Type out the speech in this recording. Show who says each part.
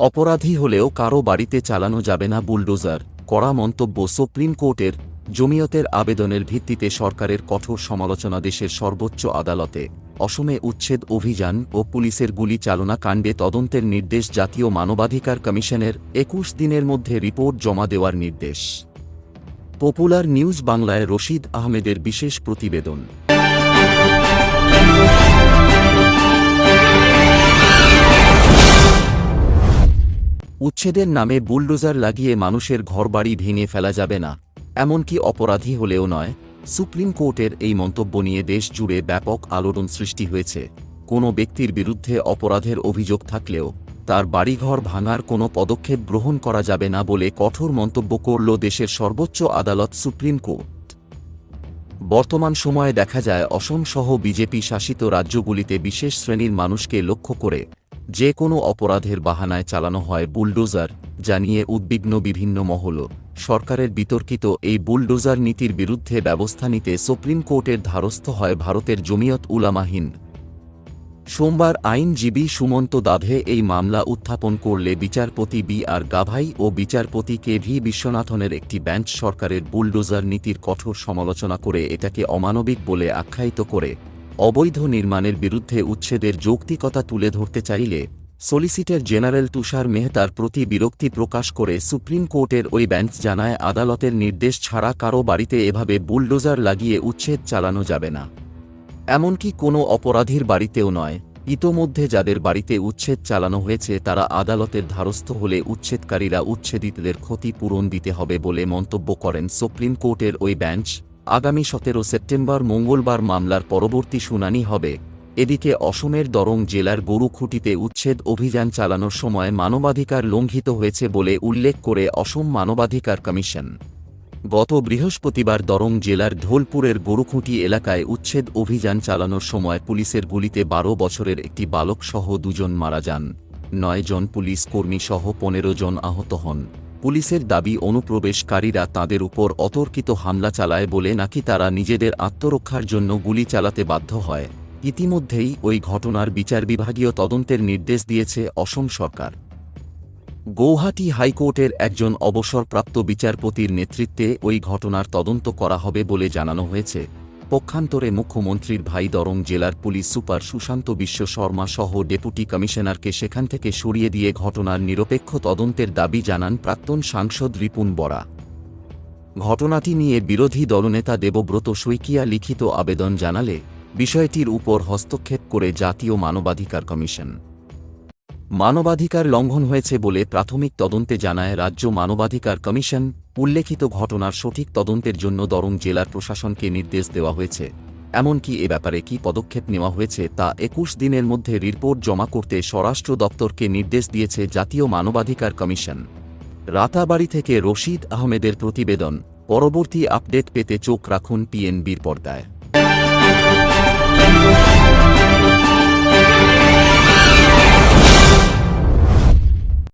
Speaker 1: অপরাধী হলেও কারও বাড়িতে চালানো যাবে না বুলডোজার, কড়া মন্তব্য সুপ্রিম কোর্টের। জমিয়তের আবেদনের ভিত্তিতে সরকারের কঠোর সমালোচনা। দেশের সর্বোচ্চ আদালতে অসমে উচ্ছেদ অভিযান ও পুলিশের গুলি চালনা কাণ্ডে তদন্তের নির্দেশ। জাতীয় মানবাধিকার কমিশনের ২১ দিনের মধ্যে রিপোর্ট জমা দেওয়ার নির্দেশ। পপুলার নিউজ বাংলায় রশিদ আহমেদের বিশেষ প্রতিবেদন। উচ্ছেদের নামে বুলডোজার লাগিয়ে মানুষের ঘরবাড়ি ভেঙে ফেলা যাবে না, এমনকি অপরাধী হলেও নয়। সুপ্রিম কোর্টের এই মন্তব্য নিয়ে দেশ জুড়ে ব্যাপক আলোড়ন সৃষ্টি হয়েছে। কোনো ব্যক্তির বিরুদ্ধে অপরাধের অভিযোগ থাকলেও তার বাড়িঘর ভাঙার কোনো পদক্ষেপ গ্রহণ করা যাবে না বলে কঠোর মন্তব্য করল দেশের সর্বোচ্চ আদালত সুপ্রিম কোর্ট। বর্তমান সময়ে দেখা যায় অসম সহ বিজেপি শাসিত রাজ্যগুলিতে বিশেষ শ্রেণীর মানুষকে লক্ষ্য করে যে কোনো অপরাধের বাহানায় চালানো হয় বুলডোজার, যা নিয়ে উদ্বিগ্ন বিভিন্ন মহল। সরকারের বিতর্কিত এই বুলডোজার নীতির বিরুদ্ধে ব্যবস্থা নিতে সুপ্রিম কোর্টের দ্বারস্থ হয় ভারতের জমিয়ত উলামা হিন্দ। সোমবার আইনজীবী সুমন্ত দাভে এই মামলা উত্থাপন করলে বিচারপতি বি আর গাভাই ও বিচারপতি কে ভি বিশ্বনাথনের একটি বেঞ্চ সরকারের বুলডোজার নীতির কঠোর সমালোচনা করে এটাকে অমানবিক বলে আখ্যায়িত করে অবৈধ নির্মাণের বিরুদ্ধে উচ্ছেদের যৌক্তিকতা তুলে ধরতে চাইলে সলিসিটর জেনারেল তুষার মেহতার প্রতি বিরক্তি প্রকাশ করে সুপ্রিম কোর্টের ওই বেঞ্চ জানায়, আদালতের নির্দেশ ছাড়া কারও বাড়িতে এভাবে বুলডোজার লাগিয়ে উচ্ছেদ চালানো যাবে না, এমনকি কোনো অপরাধীর বাড়িতেও নয়। ইতোমধ্যে যাদের বাড়িতে উচ্ছেদ চালানো হয়েছে তারা আদালতের দ্বারস্থ হলে উচ্ছেদকারীরা উচ্ছেদিতদের ক্ষতিপূরণ দিতে হবে বলে মন্তব্য করেন সুপ্রিম কোর্টের ওই বেঞ্চ। আগামী ১৭ সেপ্টেম্বর মঙ্গলবার মামলার পরবর্তী শুনানি হবে। এদিকে অসমের দরং জেলার গরুখুঁটিতে উচ্ছেদ অভিযান চালানোর সময় মানবাধিকার লঙ্ঘিত হয়েছে বলে উল্লেখ করে অসম মানবাধিকার কমিশন গত বৃহস্পতিবার দরং জেলার ঢোলপুরের গরুখুঁটি এলাকায় উচ্ছেদ অভিযান চালানোর সময় পুলিশের গুলিতে ১২ বছরের একটি বালক সহ ২ জন মারা যান, ৯ জন পুলিশ কর্মী সহ ১৫ জন আহত হন। পুলিশের দাবি, অনুপ্রবেশকারীরা তাঁদের উপর অতর্কিত হামলা চালায় বলে নাকি তারা নিজেদের আত্মরক্ষার জন্য গুলি চালাতে বাধ্য হয়। ইতিমধ্যেই ওই ঘটনার বিচার বিভাগীয় তদন্তের নির্দেশ দিয়েছে অসম সরকার। গৌহাটি হাইকোর্টের একজন অবসরপ্রাপ্ত বিচারপতির নেতৃত্বে ওই ঘটনার তদন্ত করা হবে বলে জানানো হয়েছে। পক্ষান্তরে মুখ্যমন্ত্রীর ভাই দরং জেলার পুলিশ সুপার সুশান্ত বিশ্ব শর্মা সহ ডেপুটি কমিশনারকে সেখান থেকে সরিয়ে দিয়ে ঘটনার নিরপেক্ষ তদন্তের দাবি জানান প্রাক্তন সাংসদ রিপুন বরা। ঘটনাটি নিয়ে বিরোধী দলনেতা দেবব্রত শইকিয়া লিখিত আবেদন জানালে বিষয়টির উপর হস্তক্ষেপ করে জাতীয় মানবাধিকার কমিশন মানবাধিকার লঙ্ঘন হয়েছে বলে প্রাথমিক তদন্তে জানায় রাজ্য মানবাধিকার কমিশন। উল্লেখিত ঘটনার সঠিক তদন্তের জন্য দরং জেলার প্রশাসনকে নির্দেশ দেওয়া হয়েছে। এমনকি এ ব্যাপারে কী পদক্ষেপ নেওয়া হয়েছে তা ২১ দিনের মধ্যে রিপোর্ট জমা করতে স্বরাষ্ট্র দপ্তরকে নির্দেশ দিয়েছে জাতীয় মানবাধিকার কমিশন। রাতাবাড়ী থেকে রশিদ আহমেদের প্রতিবেদন। পরবর্তী আপডেট পেতে চোখ রাখুন পিএনবির পর্দায়।